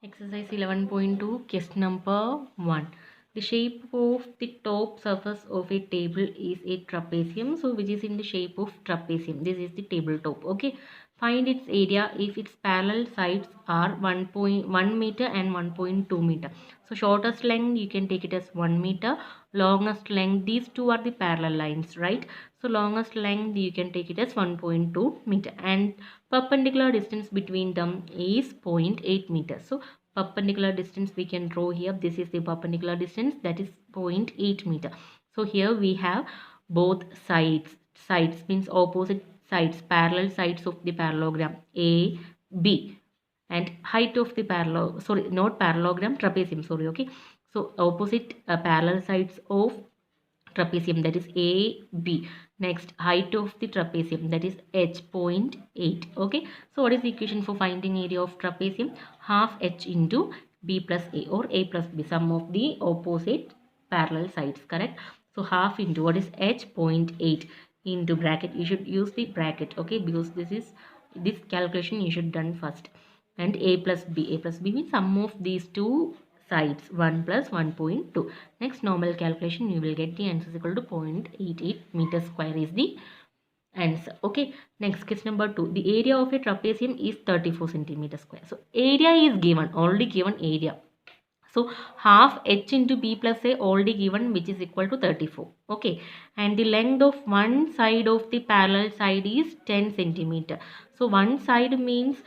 Exercise 11.2, question number 1. The shape of the top surface of a table is a trapezium. So, which is in the shape of trapezium. This is the tabletop. Okay. Find its area if its parallel sides are 1.1 meter and 1.2 meter. So, shortest length you can take it as 1 meter. Longest length, these two are the parallel lines, right? So, longest length you can take it as 1.2 meter. And perpendicular distance between them is 0.8 meters. So perpendicular distance we can draw here. This is the perpendicular distance, that is 0.8 meter. So here we have both sides means opposite sides, parallel sides of the parallelogram A, B, and height of the parallel, sorry, not parallelogram, trapezium, sorry, okay. So opposite parallel sides of trapezium, that is AB. Next, height of the trapezium, that is h point 8. Okay. So what is the equation for finding area of trapezium? Half h into b plus a, or a plus b, sum of the opposite parallel sides, correct? So half into what is h point 8 into bracket. You should use the bracket, okay, because this calculation you should done first. And a plus b means sum of these two sides, 1 plus 1.2. Next, normal calculation, you will get the answer is equal to 0.88 meter square is the answer. Okay. Next, question number 2. The area of a trapezium is 34 centimeter square. So area is given, already given area. So half h into b plus a already given, which is equal to 34. Okay. And the length of one side of the parallel side is 10 centimeter. So one side means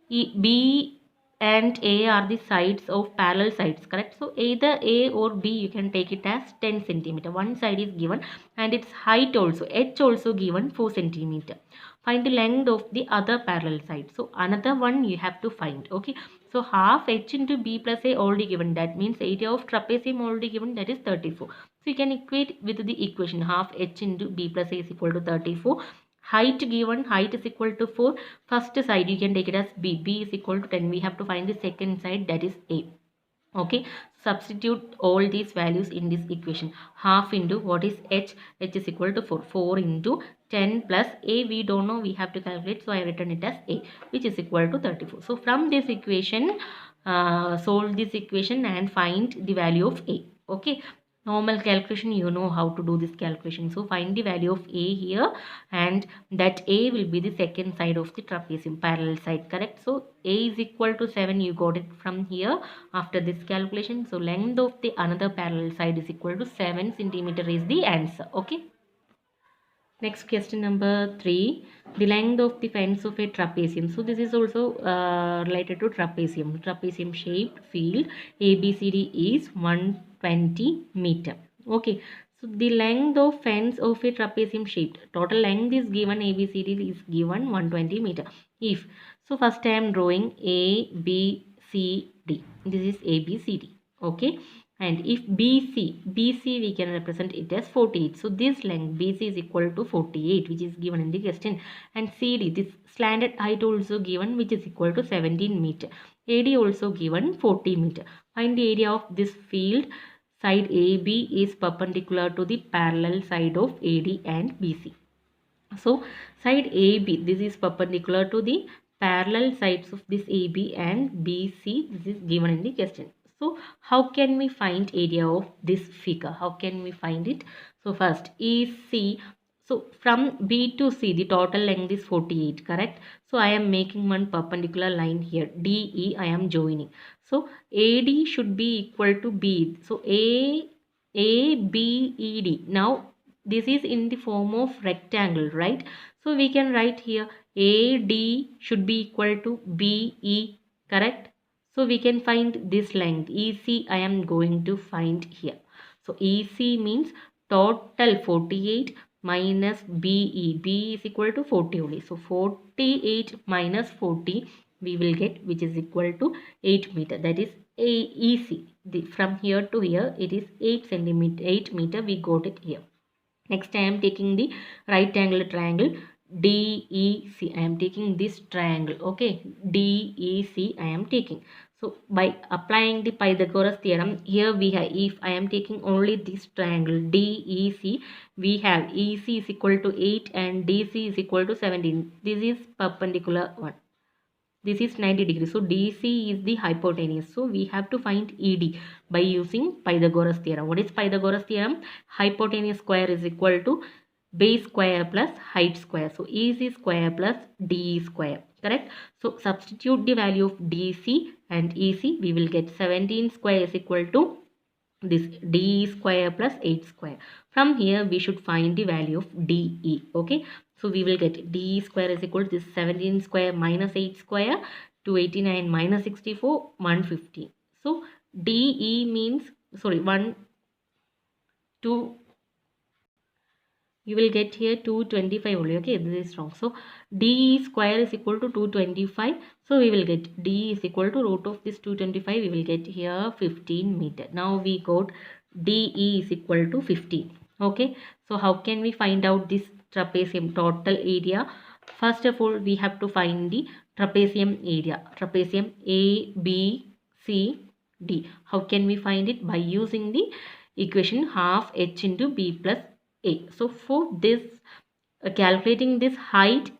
B and A are the sides of parallel sides, correct? So either A or B you can take it as 10 centimeter. One side is given and its height also, h also given 4 centimeter. Find the length of the other parallel side. So another one you have to find, okay? So half h into b plus a already given, that means area of trapezium already given, that is 34. So you can equate with the equation half h into b plus a is equal to 34. Height given, height is equal to 4. First side you can take it as b, b is equal to 10. We have to find the second side, that is a. Okay, substitute all these values in this equation. Half into what is h, h is equal to 4. 4 into 10 plus a, we don't know, we have to calculate, so I written it as a, which is equal to 34. So from this equation, solve this equation and find the value of a. Okay, normal calculation, you know how to do this calculation. So find the value of a here, and that a will be the second side of the trapezium, parallel side, correct? So a is equal to 7, you got it from here after this calculation. So length of the another parallel side is equal to 7 centimeter is the answer. Okay. Next, question number 3. The length of the fence of a trapezium. So this is also related to trapezium. Trapezium shaped field ABCD is 120 meter. Okay. So the length of fence of a trapezium shaped, total length is given, ABCD is given 120 meter. If, so first I am drawing ABCD. This is ABCD. Okay. And if BC we can represent it as 48. So this length BC is equal to 48, which is given in the question. And CD, this slanted height also given, which is equal to 17 meter. AD also given 40 meter. Find the area of this field. Side AB is perpendicular to the parallel side of AD and BC. So side AB, this is perpendicular to the parallel sides of this AB and BC. This is given in the question. So how can we find area of this figure? How can we find it? So first EC. So from B to C, the total length is 48, correct? So I am making one perpendicular line here. DE I am joining. So AD should be equal to B. So ABED. Now this is in the form of rectangle, right? So we can write here AD should be equal to BE, correct? So we can find this length. EC I am going to find here. So EC means total 48 minus BE. B is equal to 40 only. So 48 minus 40 we will get, which is equal to 8 meter. That is AEC. From here to here it is 8 centimeter, 8 meter. We got it here. Next I am taking the right angle triangle DEC. I am taking this triangle. Okay, DEC I am taking. So by applying the Pythagoras theorem, here we have, if I am taking only this triangle DEC, we have EC is equal to 8 and DC is equal to 17. This is perpendicular one. this is 90 degrees. So DC is the hypotenuse. So we have to find ED by using Pythagoras theorem. What is Pythagoras theorem? Hypotenuse square is equal to base square plus height square. So AC square plus DE square. Correct? So substitute the value of DC and EC. We will get 17 square is equal to this DE square plus 8 square. From here we should find the value of DE. Okay. So we will get DE square is equal to this 17 square minus 8 square, 289 minus 64, 150. So DE means, sorry, 1, 2, you will get here 225 only. Okay, this is wrong. So DE square is equal to 225. So we will get D is equal to root of this 225. We will get here 15 meter. Now we got DE is equal to 15. Okay. So how can we find out this trapezium total area? First of all, we have to find the trapezium area. Trapezium A, B, C, D. How can we find it? By using the equation half h into b plus a. So for this calculating this height,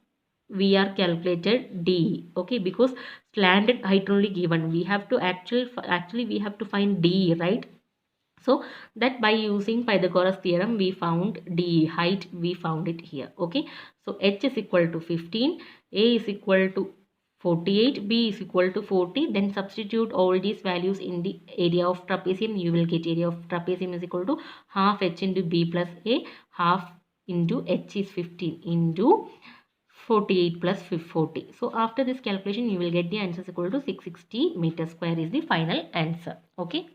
we are calculated D. Okay, because slanted height only given. We have to actually we have to find D, right? So that by using Pythagoras theorem we found D height, we found it here. Okay, so h is equal to 15, a is equal to 48, b is equal to 40. Then substitute all these values in the area of trapezium. You will get area of trapezium is equal to half h into b plus a, half into h is 15 into 48 plus 40. So after this calculation you will get the answer is equal to 660 meter square is the final answer. Okay.